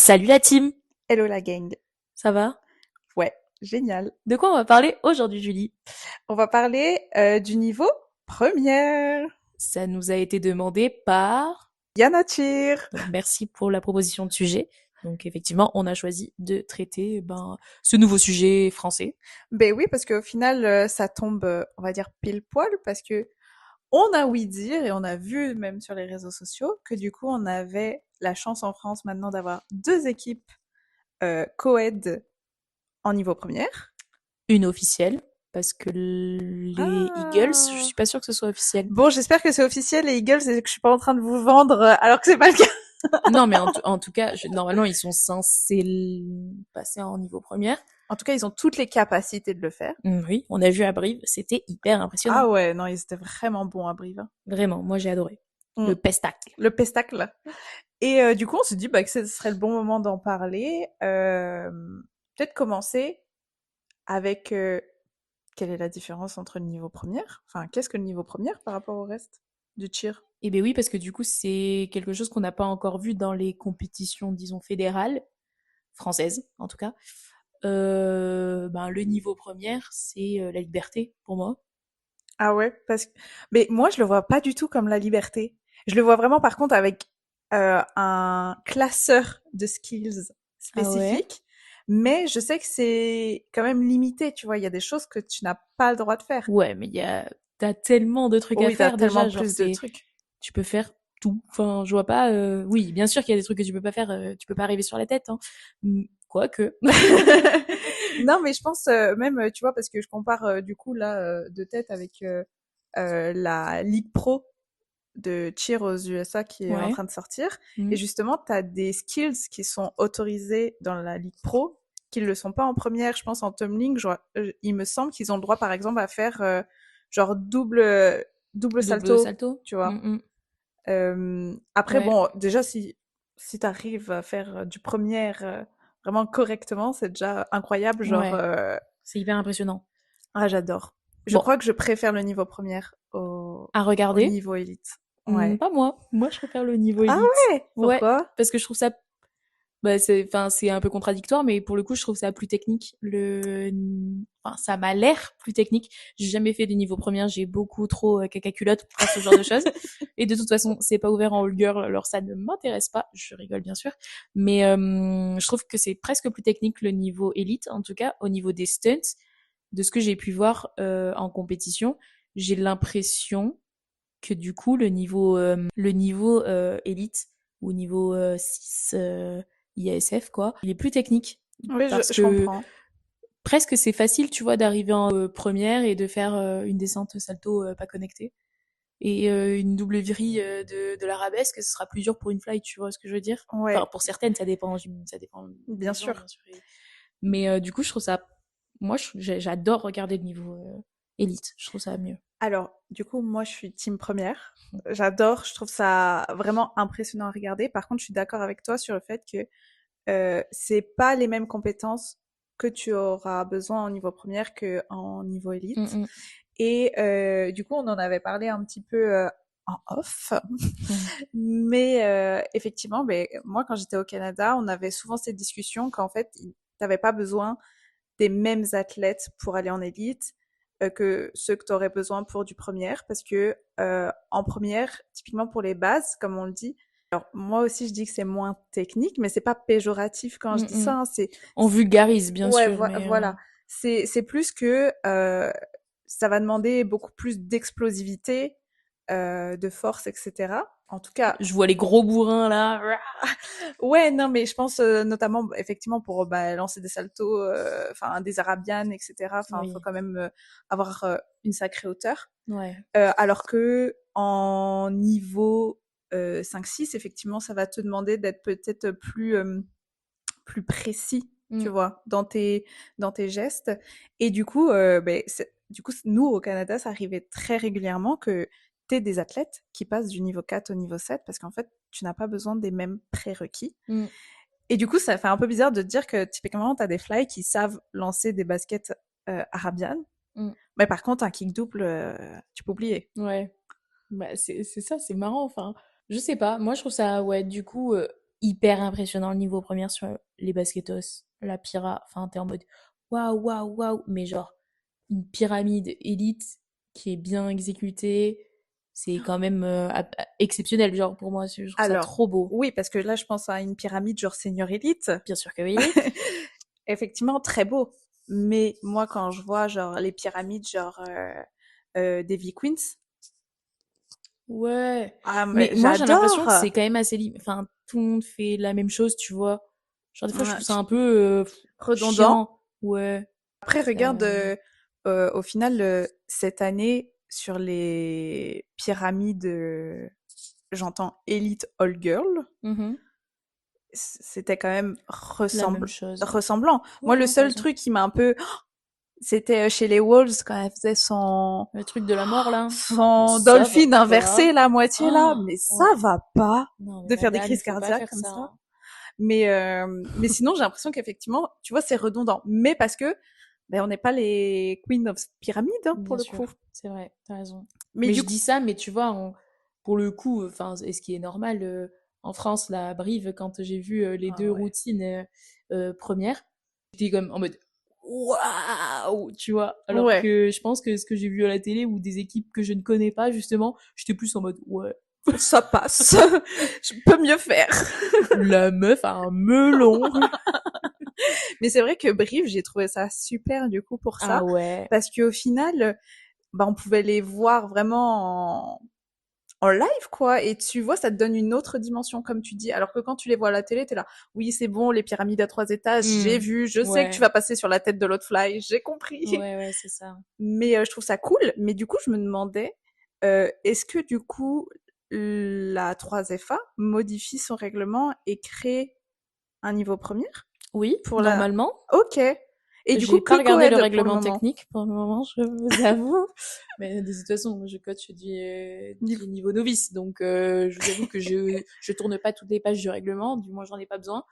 Salut la team, Hello la gang. ça va? Ouais, génial. De quoi on va parler aujourd'hui, Julie? On va parler du niveau première. Ça nous a été demandé par... Yana Tir. Donc merci pour la proposition de sujet. Donc effectivement, on a choisi de traiter ce nouveau sujet français. Ben oui, parce qu'au final, ça tombe, on va dire pile poil, parce que on a ouï dire et on a vu même sur les réseaux sociaux que du coup, on avait la chance en France maintenant d'avoir deux équipes co-ed en niveau première. Une officielle, parce que les Eagles, je Ah. suis pas sûre que ce soit officiel. Bon, j'espère que c'est officiel les Eagles et que je suis pas en train de vous vendre alors que c'est pas le cas. Non, mais en tout cas, normalement, ils sont censés passer en niveau première. En tout cas, ils ont toutes les capacités de le faire. Oui, on a vu à Brive, c'était hyper Ah impressionnant. ouais, non, ils étaient vraiment bons à Brive, hein. Vraiment, moi j'ai adoré. Mm. Le pestacle. Le pestacle. Et du coup, on se dit bah, que ce serait le bon moment d'en parler. Peut-être commencer avec quelle est la différence entre le niveau première? Enfin, qu'est-ce que le niveau première par rapport au reste du tir? Eh bien oui, parce que du coup, c'est quelque chose qu'on n'a pas encore vu dans les compétitions, disons, fédérales, françaises en tout cas. Le niveau première, c'est la liberté pour moi. Ah ouais, parce que mais moi je le vois pas du tout comme la liberté. Je le vois vraiment par contre avec un classeur de skills Ah ouais? spécifiques, mais je sais que c'est quand même limité, tu vois, il y a des choses que tu n'as pas le droit de faire. Ouais, mais t'as tellement de trucs à Oui, t'as faire tellement déjà, genre plus de trucs. tu peux faire tout. Enfin, je vois pas, oui, bien sûr qu'il y a des trucs que tu peux pas faire, tu peux pas arriver sur la tête, hein. Quoique. Non, mais je pense même, tu vois, parce que je compare du coup là de tête avec la Ligue Pro de cheer aux USA qui est en Ouais. train de sortir. Et Mhm. justement, tu as des skills qui sont autorisés dans la Ligue Pro qui ne le sont pas en première. Je pense en tumbling, il me semble qu'ils ont le droit, par exemple, à faire genre double Double salto, salto. tu vois. Mhm. Après, Ouais. bon, déjà, si tu arrives à faire du première vraiment correctement, c'est déjà incroyable. Genre, Ouais. C'est hyper impressionnant. ah, j'adore. Je Bon, crois que je préfère le niveau première à au regarder. niveau élite. Ouais. Pas moi. Moi, je préfère le niveau Ah élite. ouais? Ouais, Pourquoi? parce que je trouve ça, c'est un peu contradictoire, mais pour le coup, je trouve ça plus technique. Ça m'a l'air plus technique. J'ai jamais fait des niveaux premiers, j'ai beaucoup trop caca culotte pour faire ce genre de choses. Et de toute façon, c'est pas ouvert en all girl, alors ça ne m'intéresse pas. Je rigole bien sûr, mais je trouve que c'est presque plus technique le niveau élite, en tout cas au niveau des stunts. De ce que j'ai pu voir en compétition, j'ai l'impression que du coup le niveau élite ou niveau 6 IASF quoi, il est plus technique Oui, parce je que comprends. presque c'est facile tu vois d'arriver en première et de faire une descente salto pas connectée et une double vrille de l'arabesque, ce sera plus dur pour une fly, tu vois ce que je veux dire? Enfin Ouais, pour certaines ça dépend bien des gens sûr. bien sûr. Mais du coup je trouve ça moi j'adore regarder le niveau élite, je trouve ça mieux. Alors, du coup, moi, je suis team première. J'adore, je trouve ça vraiment impressionnant à regarder. Par contre, je suis d'accord avec toi sur le fait que c'est pas les mêmes compétences que tu auras besoin au niveau première que en niveau élite. Mm, Et du coup, on en avait parlé un petit peu en off. mm. Mais effectivement, ben, moi, quand j'étais au Canada, on avait souvent cette discussion qu'en fait, t'avais pas besoin des mêmes athlètes pour aller en élite que ceux que tu aurais besoin pour du première parce que en première, typiquement pour les bases, comme on le dit, alors moi aussi je dis que c'est moins technique, mais c'est pas péjoratif quand je Mm, dis mm. ça, hein, On vulgarise, bien ouais, sûr, mais voilà, c'est plus que ça va demander beaucoup plus d'explosivité, de force, etc. En tout cas, je vois les gros bourrins là. ouais, non, mais je pense notamment effectivement pour bah, lancer des saltos, enfin des arabianes, etc. Enfin, faut Oui, quand même avoir une sacrée hauteur. ouais. Alors que en niveau 5-6, effectivement, ça va te demander d'être peut-être plus précis, tu Mm. vois, dans tes gestes. Et du coup, ben, du coup, nous au Canada, ça arrivait très régulièrement que t'aies des athlètes qui passent du niveau 4 au niveau 7 parce qu'en fait, tu n'as pas besoin des mêmes prérequis. Mm. Et du coup, ça fait un peu bizarre de te dire que typiquement, tu as des fly qui savent lancer des baskets arabianes, Mm. mais par contre, un kick double, tu peux oublier. Ouais. C'est ça, c'est marrant. Enfin, je sais pas. Moi, je trouve ça, ouais, du coup, hyper impressionnant le niveau première sur les basketos, la Pyra. Enfin, t'es en mode waouh, waouh, waouh. Mais genre, une pyramide élite qui est bien exécutée, c'est quand même exceptionnel. Genre, pour moi, je trouve ça Alors, trop beau. oui, parce que là, je pense à une pyramide genre senior élite. Bien sûr que oui. Effectivement, très beau. Mais moi, quand je vois genre les pyramides genre Davy Queens, Ouais. ah, Mais mais moi, j'ai l'impression que j'adore. c'est quand même assez Enfin, tout le monde fait la même chose, tu vois. Genre, des fois, je trouve ça un peu Redondant. chiant. Ouais. Après, Ça... regarde, au final, cette année, sur les pyramides, j'entends Elite All Girl, Mhm. c'était quand même La même chose. ressemblant. Moi, Ouais, le non, t'as seul raison. truc qui m'a un peu, c'était chez les Wolves quand elle faisait son Le truc de la mort, là. son Ça va dolphin inversé pas. là, à moitié là, Oh, mais ça ouais. va pas Non, mais de faire des madame, il crises faut pas cardiaques faire comme ça, ça. hein. Mais sinon, j'ai l'impression qu'effectivement, tu vois, c'est redondant. Mais parce que, ben, on n'est pas les Queen of Pyramide, hein, pour Bien le coup. sûr, c'est vrai, t'as raison. Mais Mais du je coup, dis ça, mais tu vois, pour le coup, enfin, et ce qui est normal, en France, la Brive, quand j'ai vu les ah deux ouais. routines premières, j'étais comme en mode waouh, tu vois. Alors Ouais, que je pense que ce que j'ai vu à la télé ou des équipes que je ne connais pas, justement, j'étais plus en mode ouais, ça passe. Je peux mieux faire. la meuf a un melon. Mais c'est vrai que Brive, j'ai trouvé ça super du coup pour Ah ça, ouais. parce qu'au final, bah, on pouvait les voir vraiment en live, quoi. Et tu vois, ça te donne une autre dimension, comme tu dis. Alors que quand tu les vois à la télé, t'es là, oui, c'est bon, les pyramides à 3 étages, j'ai Hmm. vu, je sais que tu Ouais, vas passer sur la tête de l'autre fly, j'ai compris. ouais, ouais, c'est ça. Mais je trouve ça cool. Mais du coup, je me demandais, est-ce que du coup, la 3FA modifie son règlement et crée un niveau premier Oui, pour la... normalement. Ok. Et du coup, J'ai que pas regardé le co-ed pour le règlement moment. technique pour le moment, je vous avoue. Mais de toute façon, moi, je coach du Niveau- niveau novice, donc je vous avoue que je tourne pas toutes les pages du règlement, du moins j'en ai pas besoin.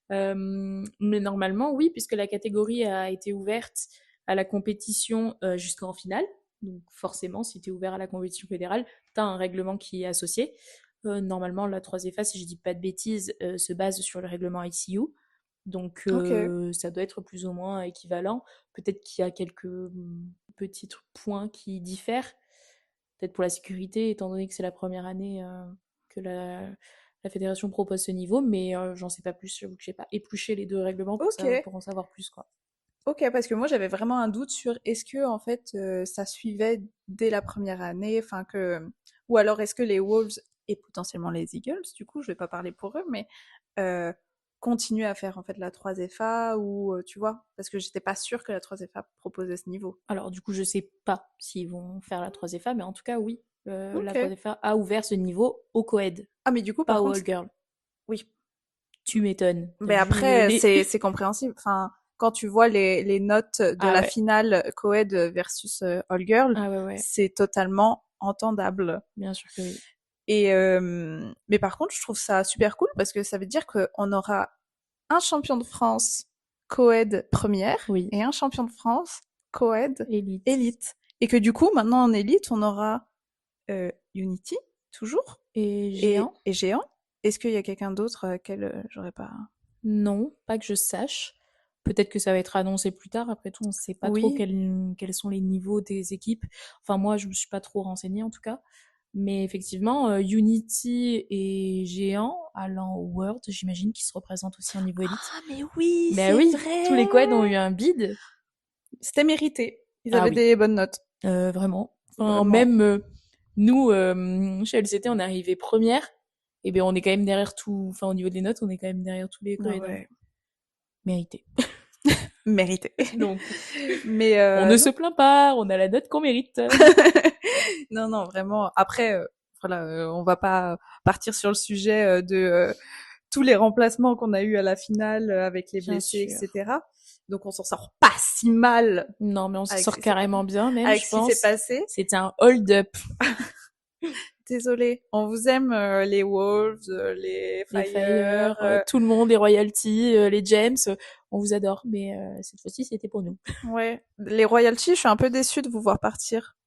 Mais normalement, oui, puisque la catégorie a été ouverte à la compétition jusqu'en finale. Donc forcément, si tu es ouvert à la compétition fédérale, tu as un règlement qui est associé. Normalement, la 3FA, si je dis pas de bêtises, se base sur le règlement ICU. Donc Ok. ça doit être plus ou moins équivalent. Peut-être qu'il y a quelques petits points qui diffèrent. Peut-être pour la sécurité, étant donné que c'est la première année que la fédération propose ce niveau, mais j'en sais pas plus. J'avoue que j'ai pas épluché les deux règlements Ok. pour en savoir plus, quoi. Ok, parce que moi j'avais vraiment un doute sur est-ce que en fait ça suivait dès la première année, enfin que, ou alors est-ce que les Wolves et potentiellement les Eagles, du coup je vais pas parler pour eux, mais euh, continuent à faire en fait la 3FA ou tu vois, parce que j'étais pas sûre que la 3FA proposait ce niveau. Alors du coup, je sais pas s'ils vont faire la 3FA, mais en tout cas, oui, la Ok. 3FA a ouvert ce niveau au coed, Ah mais du coup pas par au contre, all girl. oui. Tu m'étonnes. T'as Mais vu après les... c'est compréhensible. Enfin quand tu vois les notes de Ah la ouais, finale co-ed versus all girl, ah ouais, ouais, c'est totalement entendable. bien sûr que oui. Et mais par contre, je trouve ça super cool parce que ça veut dire qu'on aura un champion de France co-ed première Oui, et un champion de France co-ed élite. élite. Et que du coup, maintenant en élite, on aura Unity toujours Et géant? et Géant. Est-ce qu'il y a quelqu'un d'autre qu'elle j'aurais pas. Non, pas que je sache. Peut-être que ça va être annoncé plus tard. Après tout, on ne sait pas trop Oui, quels sont les niveaux des équipes. Enfin, moi, je me suis pas trop renseignée en tout cas. Mais effectivement, Unity et Géant allant au World, j'imagine qu'ils se représentent aussi en niveau élite. ah mais oui, Ben c'est oui, tous les quads ont vrai. eu un bid. C'était mérité. Ils Ah avaient oui, des bonnes notes, vraiment. Enfin, vraiment. même nous, chez LCT, on est arrivé première. Et bien, on est quand même derrière tout. Enfin, au niveau des notes, on est quand même derrière tous les Ah quads, hein. ouais, Mérité. mérité. Donc, Mais on ne non. se plaint pas, on a la note qu'on mérite. Non, non, vraiment. Après, voilà, on va pas partir sur le sujet de tous les remplacements qu'on a eu à la finale avec les Bien blessés, sûr. etc. Donc on s'en sort pas si mal Non, mais on s'en avec sort carrément bien, même, avec je ce qui s'est pense. passé. C'était un hold-up. Désolée, on vous aime les Wolves, les Les Fire. Fire, tout le monde, les Royalty, les James, on vous adore. Mais cette fois-ci, c'était pour nous. Ouais, les Royalty, je suis un peu déçue de vous voir partir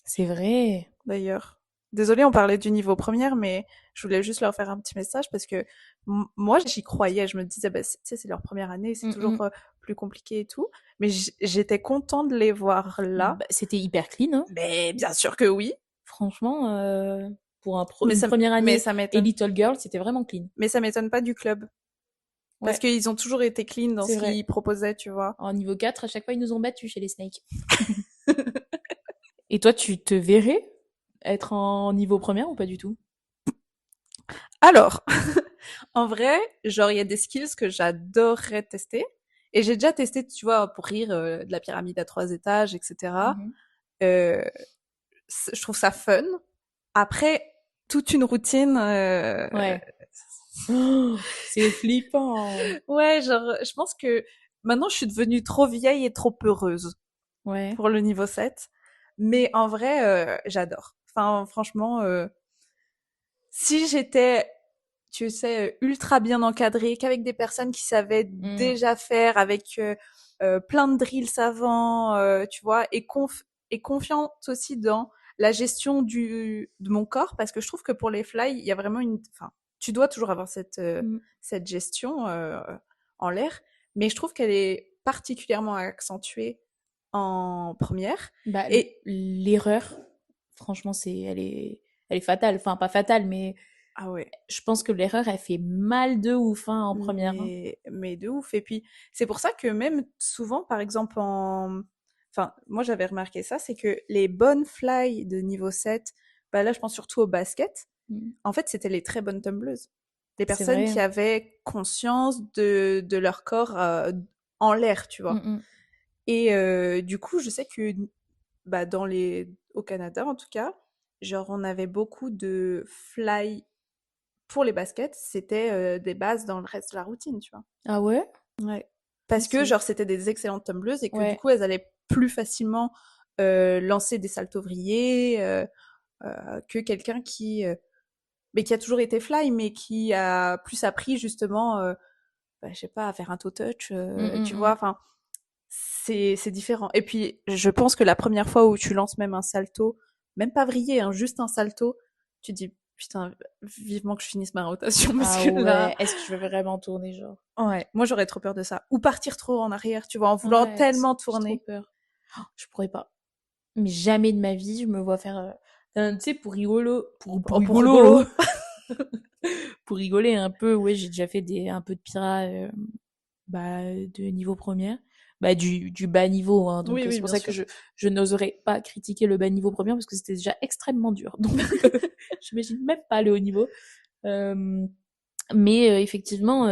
C'est vrai. d'ailleurs. Désolée, on parlait du niveau première, mais je voulais juste leur faire un petit message parce que moi, j'y croyais. Je me disais, bah, tu sais, c'est leur première année, c'est toujours Mm. plus compliqué et tout. Mais j'étais contente de les voir là. Bah, c'était hyper clean, hein. Mais bien sûr que oui. Franchement, pour Mais une ça, première mais année ça et m'étonne. Little Girl, c'était vraiment clean. Mais ça m'étonne pas du club. Parce Ouais, qu'ils ont toujours été clean dans c'est ce vrai. qu'ils proposaient, tu vois. En niveau 4, à chaque fois, ils nous ont battus chez les Snakes. Et toi, tu te verrais être en niveau première ou pas du tout? Alors, en vrai, genre, il y a des skills que j'adorerais tester. Et j'ai déjà testé, tu vois, pour rire, de la pyramide à 3 étages, etc. Mhm. Euh, je trouve ça fun. Après, toute une routine, Ouais. Oh, c'est flippant. ouais, genre, je pense que maintenant, je suis devenue trop vieille et trop heureuse Ouais. pour le niveau 7. Mais en vrai, j'adore. Enfin, franchement, si j'étais, tu sais, ultra bien encadrée, qu'avec des personnes qui savaient Mm. déjà faire, avec plein de drills savants, tu vois, et confiante aussi dans la gestion de mon corps, parce que je trouve que pour les fly, il y a vraiment enfin, tu dois toujours avoir Mm. cette gestion en l'air, mais je trouve qu'elle est particulièrement accentuée en première. Bah, Et l'erreur, franchement, elle est fatale. Enfin, pas fatale, mais ah ouais. je pense que l'erreur, elle fait mal de ouf, hein, en première, hein. Mais de ouf. Et puis, c'est pour ça que même souvent, par exemple, enfin, moi, j'avais remarqué ça, c'est que les bonnes fly de niveau 7, bah là, je pense surtout au basket, Mm. en fait, c'était les très bonnes tumbleuses. Les C'est personnes vrai. qui avaient conscience de leur corps en l'air, tu Mm, vois. mm. Et du coup, je sais que bah, au Canada, en tout cas, genre, on avait beaucoup de fly pour les baskets, c'était des bases dans le reste de la routine, tu vois. Ah ouais? Ouais. Ah, Parce que, c'est... genre, c'était des excellentes tumbleuses et que du Ouais. coup, elles allaient plus facilement lancer des saltos vrillés que quelqu'un mais qui a toujours été fly, mais qui a plus appris justement, bah, je sais pas, à faire un toe touch, Mm, mm, tu vois. mm. Enfin, c'est différent. Et puis, je pense que la première fois où tu lances même un salto, même pas vrillé, hein, juste un salto, tu te dis putain, vivement que je finisse ma rotation parce Ah que là, ouais. Est-ce que je vais vraiment tourner, genre? ouais, moi j'aurais trop peur de ça. Ou partir trop en arrière, tu vois, en vouloir Arrête. tellement J'ai trop tourner. peur. Oh, je pourrais pas. Mais jamais de ma vie, je me vois faire, tu sais, pour rigolo, pour Oh, pour rigolo, rigolo. pour rigoler un peu, ouais, j'ai déjà fait un peu de Pyra, bah, de niveau première. Bah, du bas niveau, hein. Donc, Oui, oui, c'est pour bien ça que sûr. je n'oserais pas critiquer le bas niveau première parce que c'était déjà extrêmement dur. Donc, j'imagine même pas le haut niveau. Euh, mais effectivement,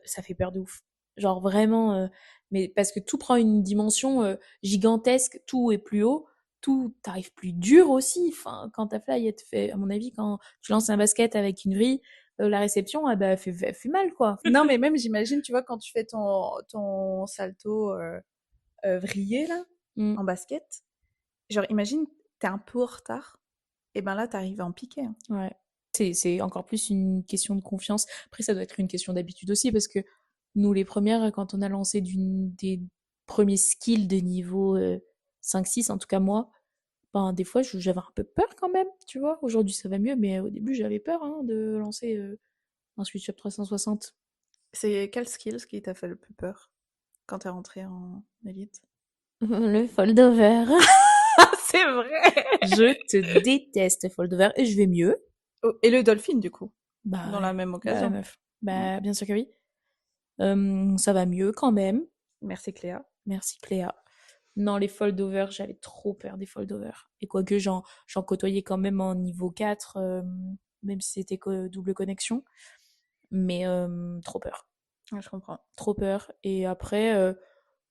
ça fait peur de ouf. Genre vraiment, mais parce que tout prend une dimension gigantesque, tout est plus haut, tout t'arrive plus dur aussi. Enfin, quand ta fly, elle te fait, à mon avis, quand tu lances un basket avec une grille, la réception, bah, elle fait mal, quoi. Non, mais même j'imagine, tu vois, quand tu fais ton salto vrillé, là, Mm. en basket, genre imagine, t'es un peu en retard, et ben là, t'arrives en piqué, hein. Ouais. C'est encore plus une question de confiance. Après, ça doit être une question d'habitude aussi, parce que nous, les premières, quand on a lancé des premiers skills de niveau 5-6, en tout cas moi, ben, des fois, j'avais un peu peur quand même, tu vois. Aujourd'hui, ça va mieux, mais au début, j'avais peur hein, de lancer un switch up 360. C'est quel skill qui t'a fait le plus peur quand t'es rentré en élite? Le foldover. Ah, c'est vrai! Je te déteste, foldover, et je vais mieux. Oh, et le dolphin, du coup, Bah dans ouais, la même bah occasion. meuf. Ouais. Bah bien sûr que oui. Ça va mieux quand même. Merci Cléa. Merci Cléa. Non, les foldovers, j'avais trop peur des foldovers. Et quoique j'en côtoyais quand même en niveau 4, même si c'était double connexion. Mais trop peur. Ouais, je comprends. Trop peur. Et après,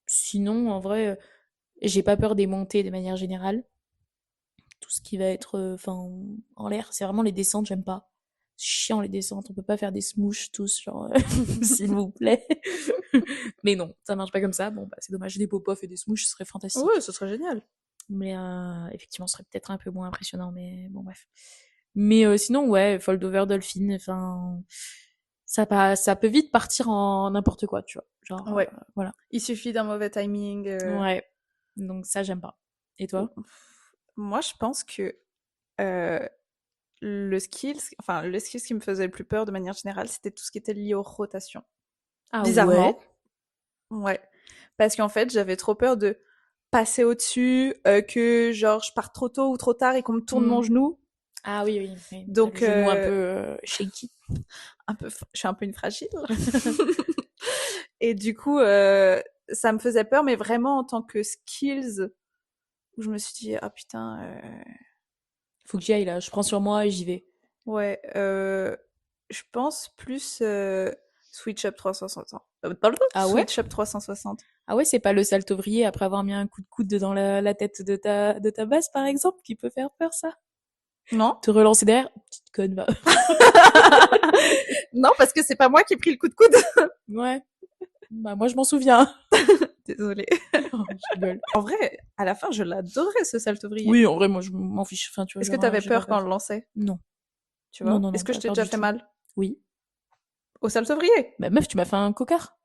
sinon, en vrai, j'ai pas peur des montées de manière générale. Tout ce qui va être enfin en l'air, c'est vraiment les descentes, j'aime pas. C'est chiant les descentes, on peut pas faire des smooches tous, genre, s'il vous plaît. Mais non, ça marche pas comme ça. Bon, bah, c'est dommage, des pop-off et des smooches, ce serait Ouais, fantastique. ce serait génial. Mais effectivement, ce serait peut-être un peu moins impressionnant, mais bon, bref. Mais sinon, ouais, Fold Over Dolphin, enfin, ça peut vite partir en n'importe quoi, tu vois. Genre, Ouais. voilà. Il suffit d'un mauvais timing. Ouais. Donc ça, j'aime pas. Et toi? Moi, je pense que euh, le skills qui me faisait le plus peur de manière générale, c'était tout ce qui était lié aux rotations. Ah ouais? Bizarrement. Ouais. Parce qu'en fait, j'avais trop peur de passer au-dessus, que genre je parte trop tôt ou trop tard et qu'on me tourne mon Hmm. genou. Ah oui, oui, oui. T'as le Donc, genou un peu shaky. je suis un peu une fragile. Et du coup, ça me faisait peur, mais vraiment en tant que skills, où je me suis dit, ah putain, Faut que j'y aille là, je prends sur moi et j'y vais. ouais, je pense plus Switch Up 360. Ah ouais? Switch Up 360. Ah ouais, c'est pas le salto-vrier après avoir mis un coup de coude dans la tête de ta base, par exemple, qui peut faire peur, ça? Non? Te relancer derrière? Petite conne, va. Non, parce que c'est pas moi qui ai pris le coup de coude. Ouais. Bah, moi, je m'en souviens. Désolée. Oh, je rigole. En vrai, à la fin, je l'adorais ce salto-vrier. Oui, en vrai, moi, je m'en fiche. Enfin, tu vois, Est-ce que genre, t'avais j'ai pas peur quand on peur. le lançait? Non. Tu Non, vois? non, Est-ce non, que je pas t'ai peur déjà du fait tout. mal? Oui. Au salto-vrier? Bah, meuf, tu m'as fait un cocard.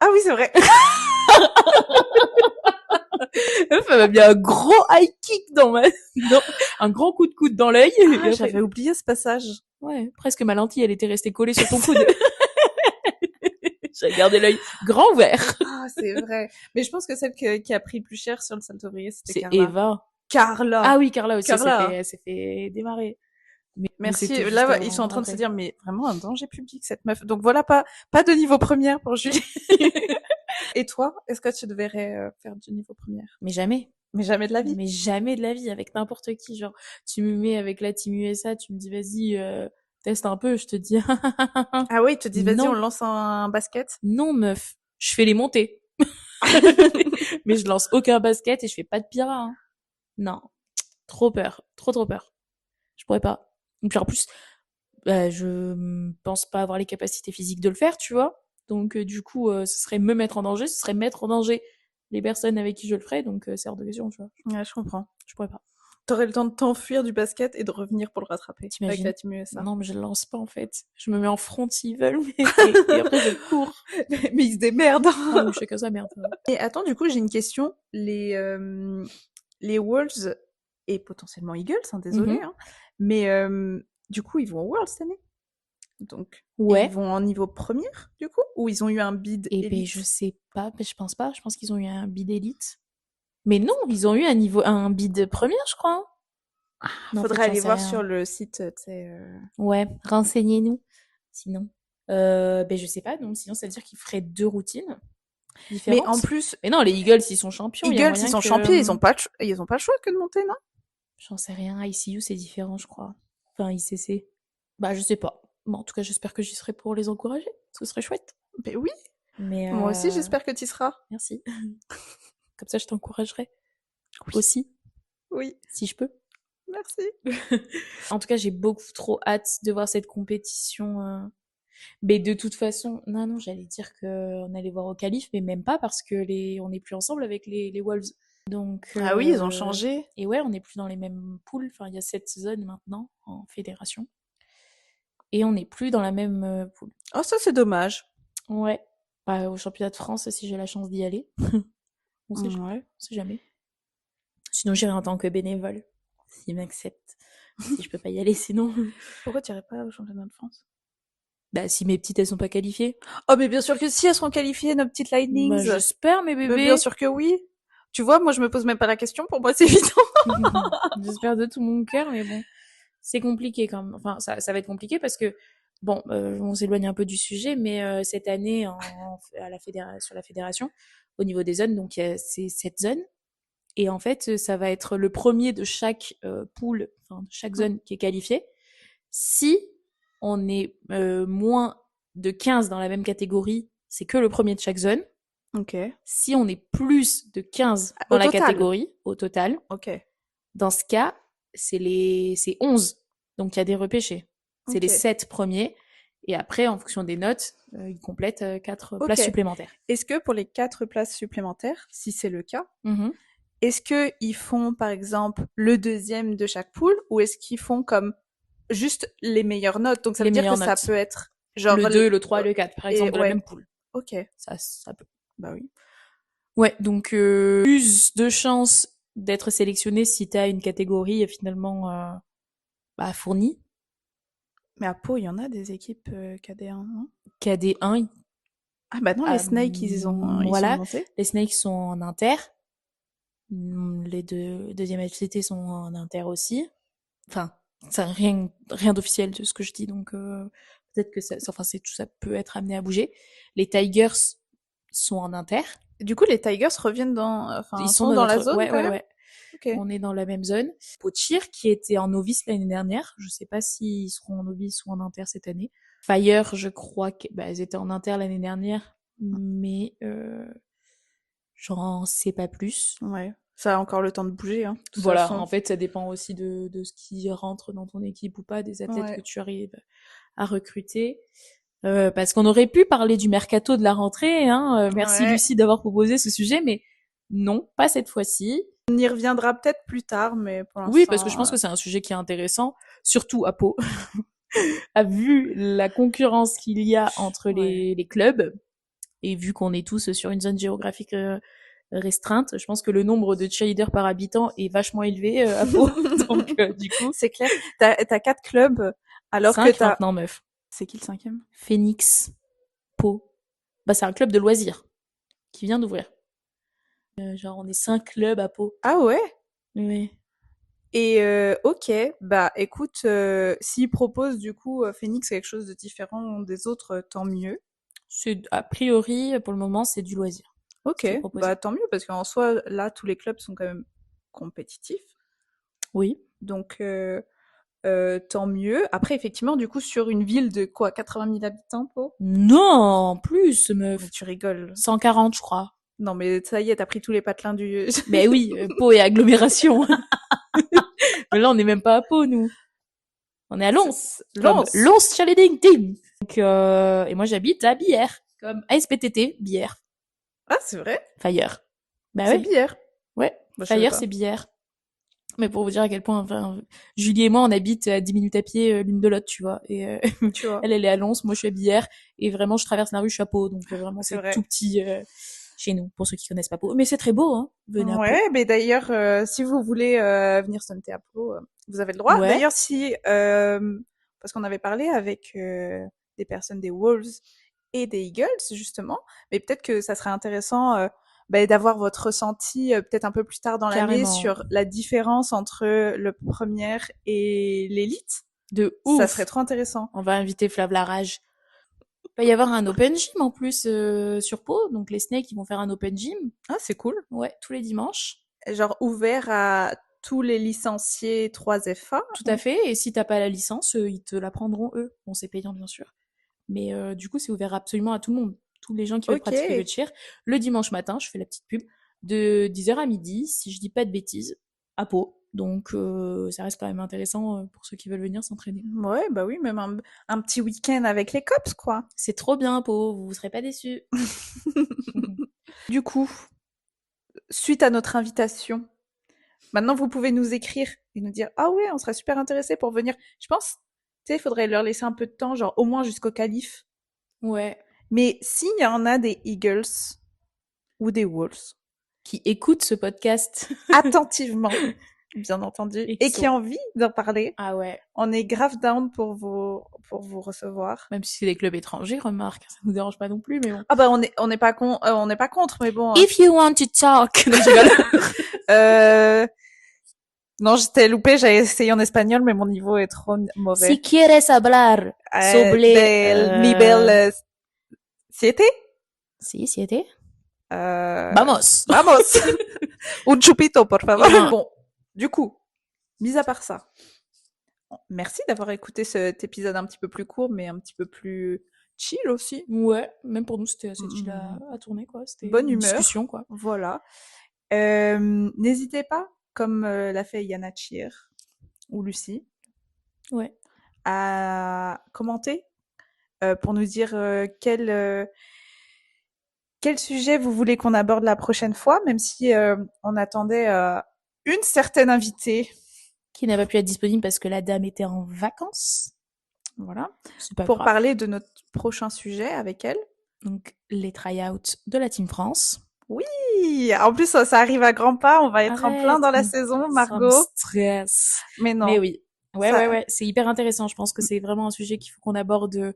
Ah oui, c'est vrai. Meuf, elle m'a mis un gros high kick dans ma, non, un grand coup de coude dans l'œil, Ah, et après, j'avais oublié ce passage. ouais, presque ma lentille, elle était restée collée sur ton coude. J'ai gardé l'œil grand ouvert. Ah, c'est vrai. Mais je pense que celle qui a pris le plus cher sur le salto-vrier, c'était C'est Carla. Eva. Ah Carla! oui, Carla aussi, Carla! elle s'est fait démarrer. Mais Merci. c'était juste Là, ils sont en avant, train de se après. dire, mais vraiment un danger public, cette meuf. Donc voilà, pas de niveau première pour Julie. Et toi, est-ce que tu devrais faire du niveau première? Mais jamais. Mais jamais de la vie. Mais jamais de la vie, avec n'importe qui. Genre, tu me mets avec la team USA, tu me dis, vas-y, teste un peu, je te dis, Ah oui, ils te disent, vas-y, on non, lance un basket. non, meuf. Je fais les montées. Mais je lance aucun basket et je fais pas de pira, hein. Non. Trop peur. Trop, trop peur. Je pourrais pas. Et puis en plus, bah, je pense pas avoir les capacités physiques de le faire, tu vois. Donc, du coup, ce serait me mettre en danger, ce serait mettre en danger les personnes avec qui je le ferais, donc c'est hors de question, tu vois. Ouais, je comprends. Je pourrais pas. T'aurais le temps de t'enfuir du basket et de revenir pour le rattraper avec la T'imagines? team USA. Non, mais je le lance pas en fait. Je me mets en front s'ils veulent, mais et après je cours. Mais ils se démerdent. Ah oui, chacun sa merde. Et attends, du coup, j'ai une question. Les Wolves et potentiellement Eagles, hein, désolé, Mhm. hein, mais du coup, ils vont au World cette année. Donc, et ils Ouais. vont en niveau première, du coup, ou ils ont eu un bid Et ben je élite. sais pas, mais je pense pas. Je pense qu'ils ont eu un bid élite. Mais non, ils ont eu un bid première, je crois, hein. Non, en fait, Faudrait j'en aller sais voir sur rien. le site, tu sais. Ouais, renseignez-nous. Sinon, ben je sais pas. Donc sinon, ça veut dire qu'ils feraient deux routines Mais en différentes. plus, Mais non, les Eagles, ils sont champions. Il y a Eagles, ils moyen sont que, champions, ils ont pas le choix que de monter, non? j'en sais rien. ICU, c'est différent, je crois. Enfin, ICC. Bah, je sais pas. Bon, en tout cas, j'espère que j'y serai pour les encourager. Ce serait chouette. Mais oui, Mais moi aussi, j'espère que tu seras. merci. Comme ça, je t'encouragerai Oui, aussi, oui, si je peux. merci. En tout cas, j'ai beaucoup trop hâte de voir cette compétition. Mais de toute façon, non, non, j'allais dire qu'on allait voir au qualif, mais même pas parce que on n'est plus ensemble avec les Wolves. Donc, Ah oui, ils ont changé. et ouais, on n'est plus dans les mêmes poules. Enfin, il y a 7 zones maintenant en fédération. Et on n'est plus dans la même poule. Oh, ça, c'est dommage. Ouais. Bah, au championnat de France, si j'ai la chance d'y aller. Ouais. On sait jamais. Sinon, j'irai en tant que bénévole. S'ils m'acceptent. Si je peux pas y aller, sinon. Pourquoi tu irais pas au championnat de France? Bah, si mes petites, elles sont pas qualifiées. Oh, mais bien sûr que si, elles seront qualifiées, nos petites Bah, Lightnings. j'espère, mes Mais bien bébés. sûr que oui. Tu vois, moi, je me pose même pas la question. Pour moi, c'est évident. J'espère de tout mon cœur, mais bon. C'est compliqué quand même. Enfin, ça va être compliqué parce que, bon, on s'éloigne un peu du sujet, mais cette année, sur la fédération, au niveau des zones, donc il y a ces 7 zones. Et en fait, ça va être le premier de chaque poule, enfin, de chaque zone qui est qualifiée. Si on est moins de 15 dans la même catégorie, c'est que le premier de chaque zone. Ok. Si on est plus de 15 dans Au la total. catégorie, au total, Ok. dans ce cas, c'est 11. Donc il y a des repêchés. C'est les Ok. 7 premiers. Et après, en fonction des notes, ils complètent 4 Ok. places supplémentaires. Est-ce que pour les 4 places supplémentaires, si c'est le cas, Mhm. est-ce que ils font, par exemple, le deuxième de chaque poule ou est-ce qu'ils font comme juste les meilleures notes? Donc ça Les veut dire que meilleures ça notes. peut être genre Le 2, le 3, le 4, par et exemple, de la ouais. même poule. Ok. Ça peut. Bah oui. Ouais, donc plus de chances d'être sélectionné si tu as une catégorie finalement bah, fournie. Mais à Pau, il y en a des équipes KD1, non? KD1, Ah bah non, les Snakes, ils sont voilà, montés. les Snakes sont en inter. Les deuxième LCT sont en inter aussi. Enfin, ça rien d'officiel de ce que je dis, donc peut-être que enfin ça peut être amené à bouger. Les Tigers sont en inter. Du coup, les Tigers reviennent Ils sont sont dans dans la notre, zone quand même? ouais. Ok. On est dans la même zone. Pochir, qui était en novice l'année dernière, je sais pas s'ils seront en novice ou en inter cette année. Fire, je crois elles étaient en inter l'année dernière, mais j'en sais pas plus. Ouais. Ça a encore le temps de bouger, hein, de toute Voilà, façon. en fait, ça dépend aussi de ce qui rentre dans ton équipe ou pas, des athlètes que Ouais. tu arrives à recruter. Parce qu'on aurait pu parler du mercato de la rentrée, hein. Merci Ouais. Lucie d'avoir proposé ce sujet, mais non, pas cette fois-ci. On y reviendra peut-être plus tard, mais pour Oui, parce que je l'instant, pense que c'est un sujet qui est intéressant, surtout à Pau, a vu la concurrence qu'il y a entre ouais. les clubs, et vu qu'on est tous sur une zone géographique restreinte, je pense que le nombre de cheerleaders par habitant est vachement élevé à Pau. Donc, du coup, C'est clair. T'as 4 clubs, alors que 5 t'as... maintenant, meuf. C'est qui le 5e? Phoenix, Pau. Bah, c'est un club de loisirs qui vient d'ouvrir. Genre, on est 5 clubs à Pau. Ah ouais? Oui. Et ok, bah écoute, s'ils proposent du coup Phoenix quelque chose de différent des autres, tant mieux. C'est, a priori, pour le moment, c'est du loisir. Ce Ok, qui est proposé. bah tant mieux parce qu'en soi, là, tous les clubs sont quand même compétitifs. Oui. Donc tant mieux. Après, effectivement, du coup, sur une ville de quoi, 80 000 habitants, Pau? Non, plus, Mais meuf. tu rigoles. 140, je crois. Non, mais ça y est, t'as pris tous les patelins du... Mais oui, Pau et agglomération. Mais là, on n'est même pas à Pau, nous. On est à Lons, comme Lance! Lons Cheerleading Team. Donc, et moi, j'habite à Bière, comme ASPTT, Bière. Ah, c'est vrai? Fire. Bah C'est ouais. bière. Ouais. Bah, je savais Fire, pas. c'est Bière. Mais pour vous dire à quel point, enfin, Julie et moi, on habite à 10 minutes à pied l'une de l'autre, tu vois. Et Tu vois, elle est à Lons, moi, je suis à Bière. Et vraiment, je traverse la rue, je suis à Pau. Donc, vraiment, c'est c'est tout vrai. petit chez nous, pour ceux qui connaissent pas Pau. Mais c'est très beau, hein. Venez à Ouais, Pau. mais d'ailleurs, si vous voulez venir sonner à Pau, vous avez le droit. Ouais. D'ailleurs, si parce qu'on avait parlé avec des personnes des Wolves et des Eagles justement, mais peut-être que ça serait intéressant d'avoir votre ressenti peut-être un peu plus tard dans l'année Carrément. sur la différence entre le première et l'élite. De Ça serait ouf. trop intéressant. On va inviter Flav Larage. Il va y avoir un open gym en plus sur Pau. Donc les Snakes, ils vont faire un open gym. Ah, c'est cool. Ouais, tous les dimanches. Genre ouvert à tous les licenciés 3FA. Tout à fait. Et si t'as pas la licence, ils te la prendront eux. Bon, c'est payant bien sûr. Mais du coup, c'est ouvert absolument à tout le monde. Tous les gens qui veulent Ok. pratiquer le cheer. Le dimanche matin, je fais la petite pub, de 10h à midi, si je dis pas de bêtises, à Pau. Donc ça reste quand même intéressant pour ceux qui veulent venir s'entraîner. Ouais, bah oui, même un petit week-end avec les cops, quoi. C'est trop bien, Pau. Vous serez pas déçus. Du coup, suite à notre invitation, maintenant vous pouvez nous écrire et nous dire ah ouais, on serait super intéressé pour venir. Je pense, tu sais, il faudrait leur laisser un peu de temps, genre au moins jusqu'au qualif. Ouais. Mais s'il y en a des Eagles ou des Wolves, Qui écoutent ce podcast. attentivement, bien entendu, Et qui et qui sont... a envie d'en parler, Ah ouais. on est grave down pour vous recevoir. Même si c'est des clubs étrangers, remarque. Ça nous dérange pas non plus, mais bon. Ah bah on n'est pas contre, mais bon. If you want to talk. Non, je rigole. Euh, non, j'étais loupé, j'ai essayé en espagnol, mais mon niveau est trop mauvais. Si quieres hablar sobre... Del nivel 7. Sí, siete. Euh, Vamos. vamos. Un chupito, por favor. Un. Bon, du coup, mis à part ça, merci d'avoir écouté cet épisode un petit peu plus court, mais un petit peu plus chill aussi. Ouais, même pour nous, c'était assez chill Mm, à tourner, quoi. C'était bonne une humeur. discussion, quoi. Voilà. N'hésitez pas, comme l'a fait Yana Chir ou Lucie, Ouais. à commenter pour nous dire quel sujet vous voulez qu'on aborde la prochaine fois, même si on attendait une certaine invitée. Qui n'a pas pu être disponible parce que la dame était en vacances. Voilà. C'est pas Pour grave. parler de notre prochain sujet avec elle. Donc, les tryouts de la Team France. Oui, en plus ça arrive à grands pas, on va être en plein Arrête, dans la saison, ça me Margot. stresse. Mais non. Mais oui. Ouais, ouais, Ça, ouais, c'est hyper intéressant. Je pense que c'est vraiment un sujet qu'il faut qu'on aborde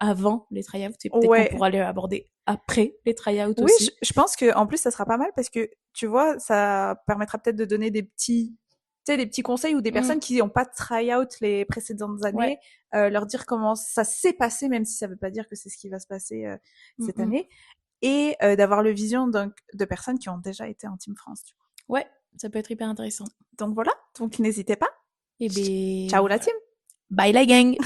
avant les tryouts et peut-être qu'on ouais. pourra l'aborder après les tryouts Oui, aussi. je pense que en plus ça sera pas mal parce que tu vois, ça permettra peut-être de donner des petits, tu sais, des petits conseils ou des Mm, personnes qui n'ont pas de try-out les précédentes ouais. années, leur dire comment ça s'est passé, même si ça veut pas dire que c'est ce qui va se passer Mm, cette mm. année, et d'avoir le vision de personnes qui ont déjà été en Team France. Tu vois. Ouais, ça peut être hyper intéressant. Donc voilà, donc n'hésitez pas. Et Ciao ben la voilà. team. Bye la gang!